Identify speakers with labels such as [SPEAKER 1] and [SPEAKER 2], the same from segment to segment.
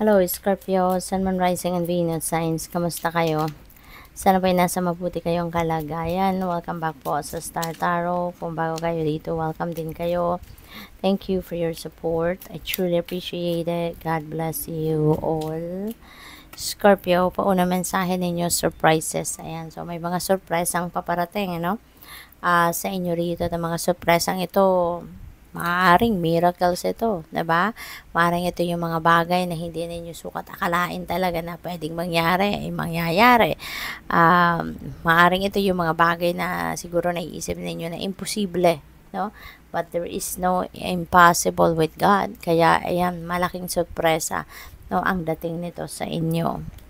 [SPEAKER 1] Hello, Scorpio, Sun, Moon, Rising, and Venus signs. Kamusta kayo? Sana po'y nasa mabuti kayong kalagayan. Welcome back po sa Star Tarot. Kung bago kayo dito, welcome din kayo. Thank you for your support. I truly appreciate it. God bless you all. Scorpio, pauna mensahe ninyo, surprises. Ayan, so may mga surprise ang paparating, ano? Sa inyo rito, ng mga surprise ang ito, maaaring miracles ito, 'di ba? Maaaring ito yung mga bagay na hindi ninyo sukat akalain talaga na pwedeng mangyari, ay mangyayari. Maaaring ito yung mga bagay na siguro naiisip ninyo na imposible, no? But there is no impossible with God. Kaya ayan, malaking sorpresa, no, ang dating nito sa inyo.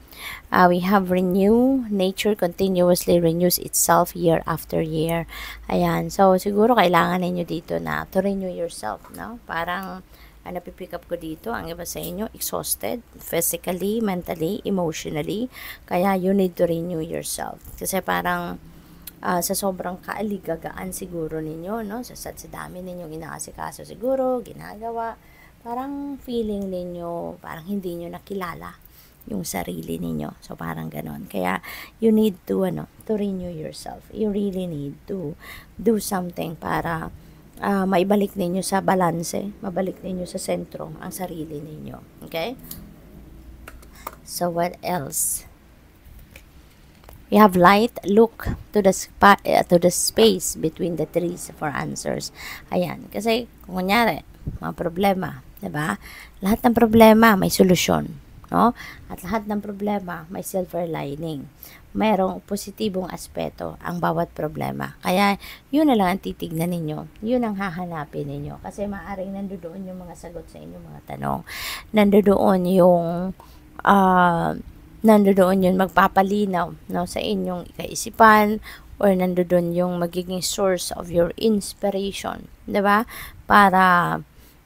[SPEAKER 1] We have renew. Nature continuously renews itself year after year. Ayan. So, siguro kailangan ninyo dito na to renew yourself, no? Parang, napipick up ko dito, ang iba sa inyo, exhausted, physically, mentally, emotionally. Kaya, you need to renew yourself. Kasi parang, sa sobrang kaaligagaan siguro ninyo, no? Sa dami ninyong inaasikaso siguro, ginagawa, parang feeling ninyo, parang hindi nyo nakilala yung sarili ninyo. So, parang ganon. Kaya, you need to, to renew yourself. You really need to do something para maibalik ninyo sa balanse, mabalik ninyo sa sentro ang sarili ninyo. Okay? So, what else? We have light. Look to the space between the trees for answers. Ayan. Kasi, kung kunyari, mga problema, 'di ba? Lahat ng problema may solusyon, no? At lahat ng problema may silver lining. Mayroong positibong aspeto ang bawat problema. Kaya, yun na lang ang titignan ninyo. Yun ang hahanapin ninyo. Kasi maaaring nandoon yung mga sagot sa inyong mga tanong. Nandoon yung nandoon yung magpapalinaw, no, sa inyong kaisipan, or nandoon yung magiging source of your inspiration, 'di ba? Para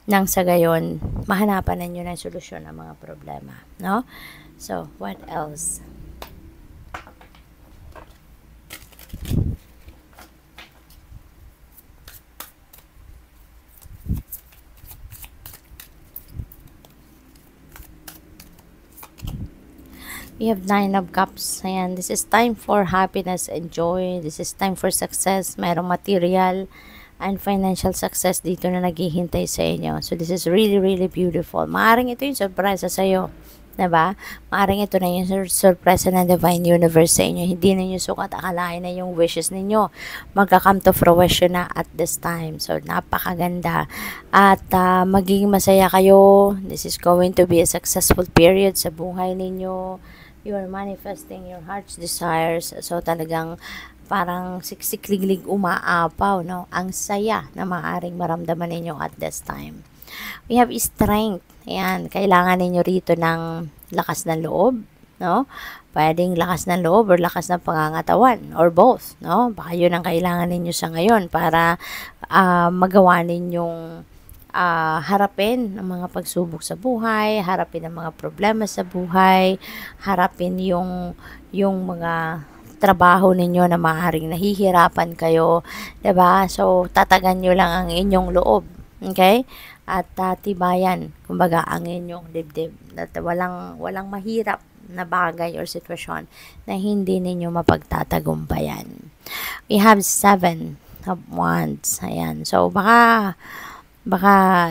[SPEAKER 1] nang sa gayon, mahanapan ninyo ng solusyon ng mga problema, no? So, what else? We have 9 of Cups. Ayan, this is time for happiness and joy. This is time for success. Mayroong material and financial success dito na naghihintay sa inyo. So, this is really, really beautiful. Maaring ito yung surprise sa iyo. Diba? Maaring ito na yung surprise ng Divine Universe sa inyo. Hindi ninyo sukat akalain na yung wishes ninyo magka-come to fruition na at this time. So, napakaganda. At magiging masaya kayo. This is going to be a successful period sa buhay ninyo. You are manifesting your heart's desires. So, talagang parang siksikliglig umaapaw, no? Ang saya na maaaring maramdaman ninyo at this time. We have strength. Ayan, kailangan ninyo rito ng lakas ng loob, no? Pwedeng lakas ng loob or lakas ng pangangatawan or both, no? Baka yun ang kailangan ninyo sa ngayon para magawa ninyong harapin ang mga pagsubok sa buhay, harapin ang mga problema sa buhay, harapin yung mga trabaho ninyo na maaaring nahihirapan kayo, 'di ba? So, tatagan nyo lang ang inyong loob, okay? At tibayan, kumbaga, ang inyong dibdib. At walang mahirap na bagay or sitwasyon na hindi ninyo mapagtatagumpayan. We have 7 of Wands. Ayan. So, baka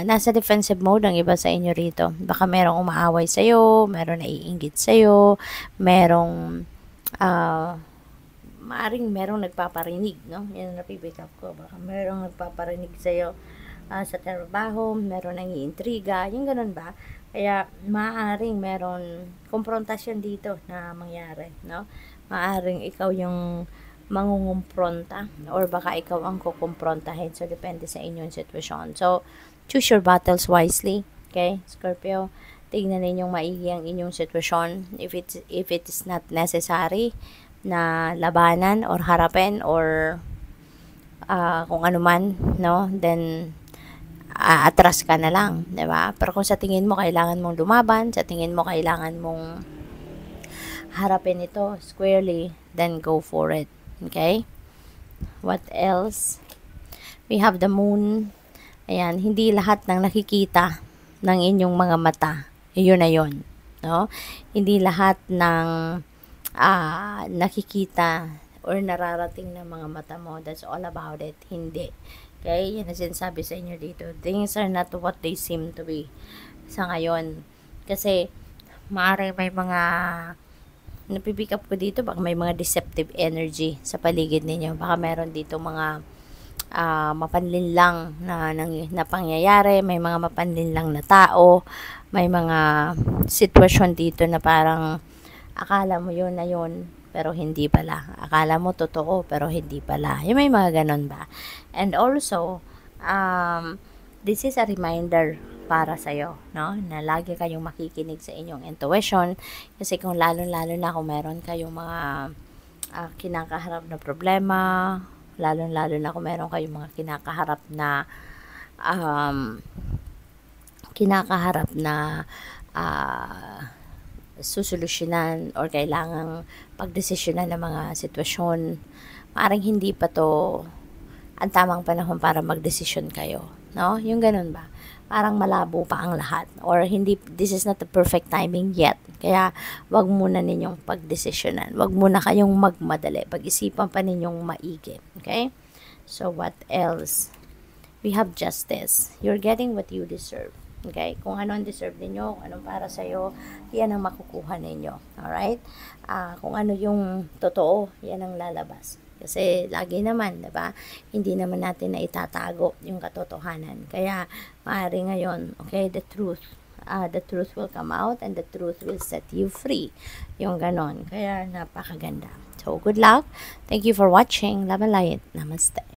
[SPEAKER 1] nasa defensive mode ang iba sa inyo rito. Baka merong umaaway sa'yo, merong naiinggit sa'yo, merong maaring merong nagpaparinig, no? Yan ang napipick up ko. Baka merong nagpaparinig sa'yo sa trabaho, meron nang iintriga, yung ganun ba? Kaya maaring meron konfrontasyon dito na mangyari, no? Maaring ikaw yung mangungumpronta or baka ikaw ang kukumprontahin. So, depende sa inyong sitwasyon. So, choose your battles wisely. Okay, Scorpio? Tignan ninyong maigi ang inyong sitwasyon. If it is not necessary na labanan or harapin or kung ano man, no? Then, atras ka na lang, 'di ba? Pero kung sa tingin mo kailangan mong lumaban, sa tingin mo kailangan mong harapin ito squarely, then go for it. Okay? What else? We have the moon. Ayan, hindi lahat ng nakikita ng inyong mga mata, yun na yun. no? Hindi lahat ng nakikita or nararating ng mga mata mo, that's all about it. Hindi. Okay? Yan ang sinasabi sa inyo dito. Things are not what they seem to be sa ngayon. Kasi, maaaring may mga napipick up ko dito, baka may mga deceptive energy sa paligid ninyo. Baka meron dito mga mapanlinlang na pangyayari, may mga mapanlinlang na tao, may mga sitwasyon dito na parang akala mo yun na yun, pero hindi pala. Akala mo totoo, pero hindi pala. Yung may mga ganon ba? And also, this is a reminder para sa'yo, no? Na lagi kayong makikinig sa inyong intuition. Kasi kung lalo-lalo na kung meron kayong mga kinakaharap na problema, lalo-lalo na kung meron kayong mga kinakaharap na susolusyonan or kailangang pagdesisyonan ng mga sitwasyon, maaaring hindi pa to ang tamang panahon para magdesisyon kayo, no? Yung ganun ba? Parang malabo pa ang lahat or hindi, this is not the perfect timing yet. Kaya wag muna ninyong pagdesisyonan. Wag muna kayong magmadali. Pag-isipan pa ninyong maigi. Okay? So what else? We have justice. You're getting what you deserve. Okay? Kung ano ang deserve ninyo, kung anong para sa'yo, yan ang makukuha ninyo. Alright? Kung ano yung totoo, yan ang lalabas. Kasi lagi naman, diba? Hindi naman natin na itatago yung katotohanan. Kaya, maaari ngayon, okay, the truth will come out and the truth will set you free. Yung ganon. Kaya, napakaganda. So, good luck. Thank you for watching. Love and light. Namaste.